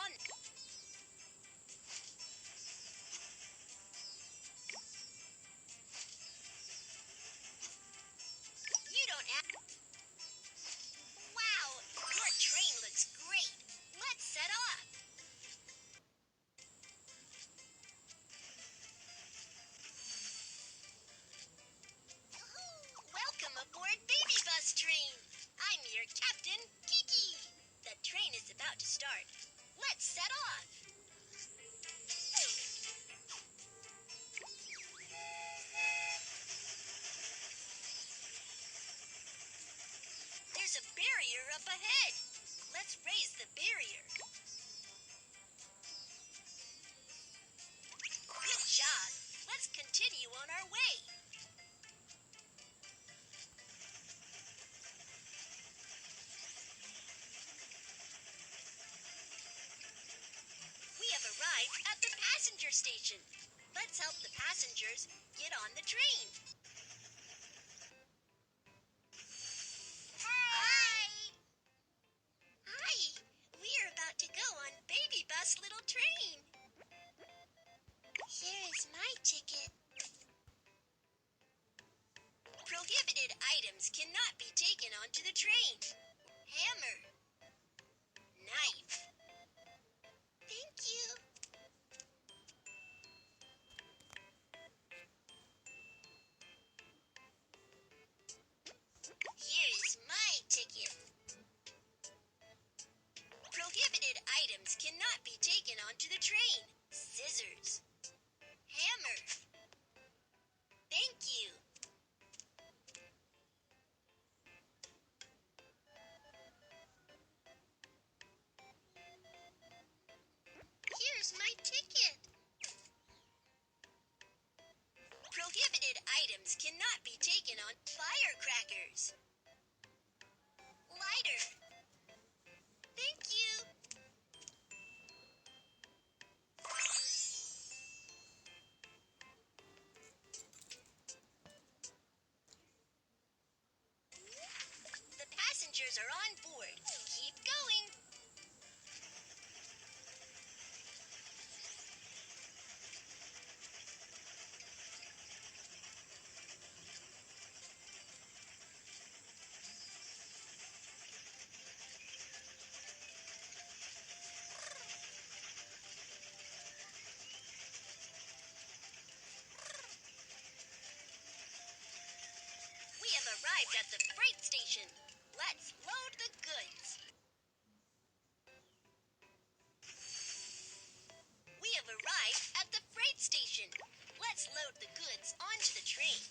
on. You don't have. Wow, your train looks great. Let's set off. Welcome aboard Baby Bus Train. I'm your captain, Kiki. The train is about to start. Let's set off. There's a barrier up ahead. Let's raise the barrier. Good job. Let's continue on our way. We have arrived at the passenger station. Let's help the passengers get on the train. Hi! Hi! We're about to go on Baby Bus Little Train. Here is my ticket. Prohibited items cannot be taken onto the train. Hammer. Knife. Thank you. Here is my ticket. Prohibited items cannot be taken onto the train. Scissors. Hammer. Thank you. Here's my ticket. Prohibited items cannot be taken on firecrackers. Lighter. Thank you. The passengers are on board. Keep going. We have arrived at the freight station. Let's load the goods. We have arrived at the freight station. Let's load the goods onto the train.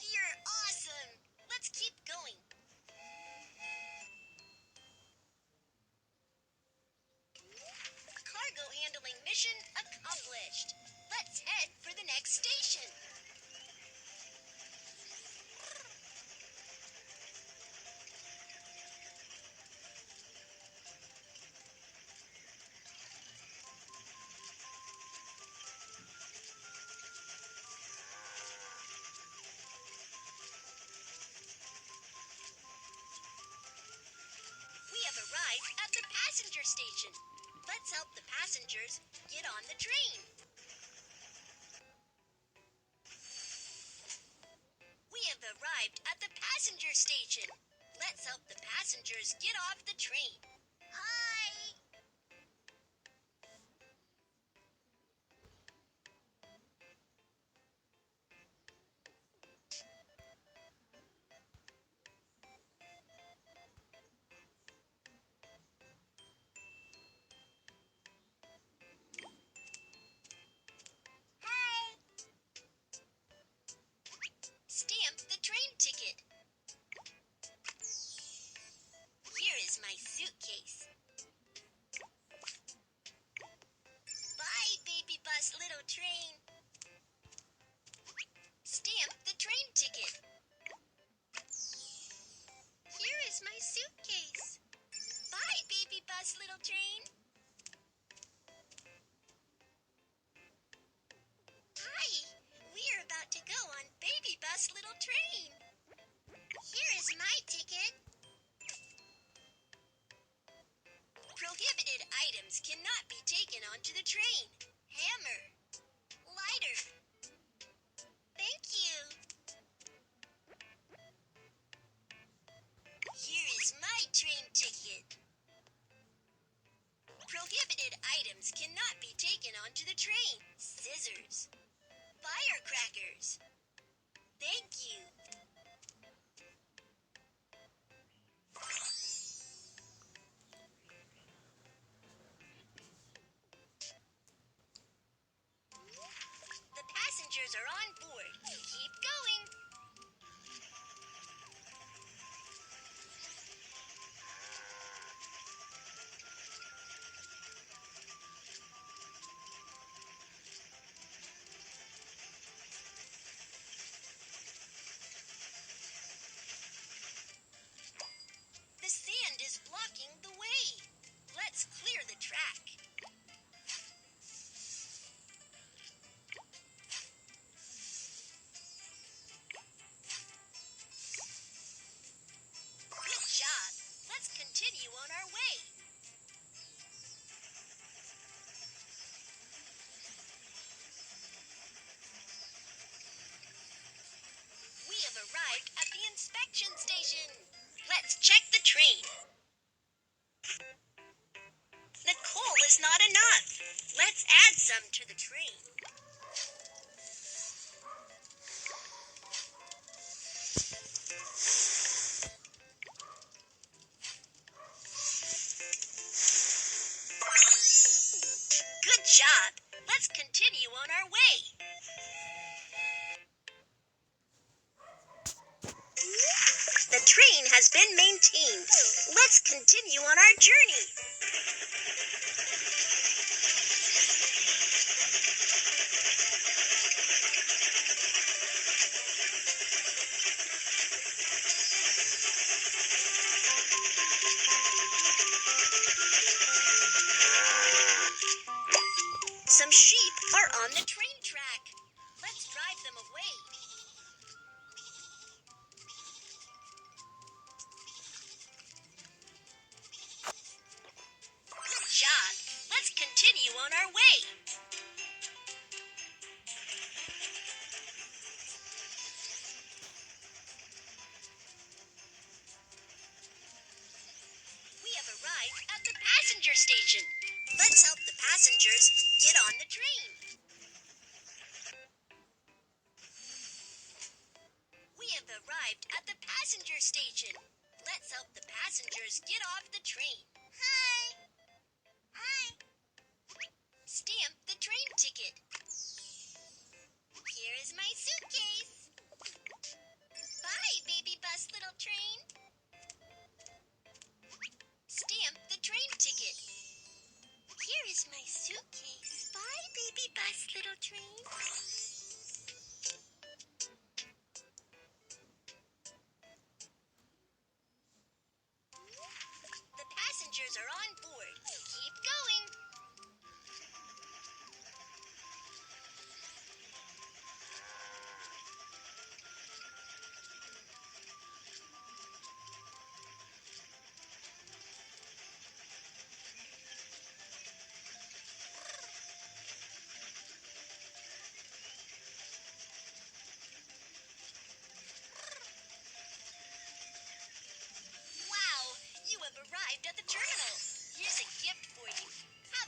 You're awesome! Let's keep going. Cargo handling mission accomplished. Let's head for the next station. We have arrived at the passenger station. Let's help the passengers get on the train. We have arrived at the passenger station. Let's help the passengers get off the train. Hi! Hi! Stamp the train ticket. Here is my suitcase. Bye, Baby Bus Little Train. Stamp the train ticket. Here is my suitcase. Bye, Baby Bus Little Train. onto the train. Hammer. Lighter. Thank you. Here is my train ticket. Prohibited items cannot be taken onto the train. Scissors. Firecrackers. Thank you. The passengers are on board. Keep going. The sand is blocking the way. Let's clear the track. Good job. Let's continue on our way. We have arrived at the inspection station. Let's check the train. The coal is not enough. Let's add some to the train. Good job. Let's continue on our way. The train has been maintained. Let's continue on our journey. Some sheep are on the train track. Let's drive them away. Good job. Let's continue on our way. We have arrived at the passenger station. Let's help the passengers get on the train. We have arrived at the passenger station. Let's help the passengers get off the train. Hi. Hi. Stamp the train ticket. Here is my suitcase. Bye, baby bus little train. Stamp the train ticket. Here is my suitcase. Bye, baby bus little train. The passengers are on board. Keep going. Wow, you have arrived at the terminal. Here's a gift for you.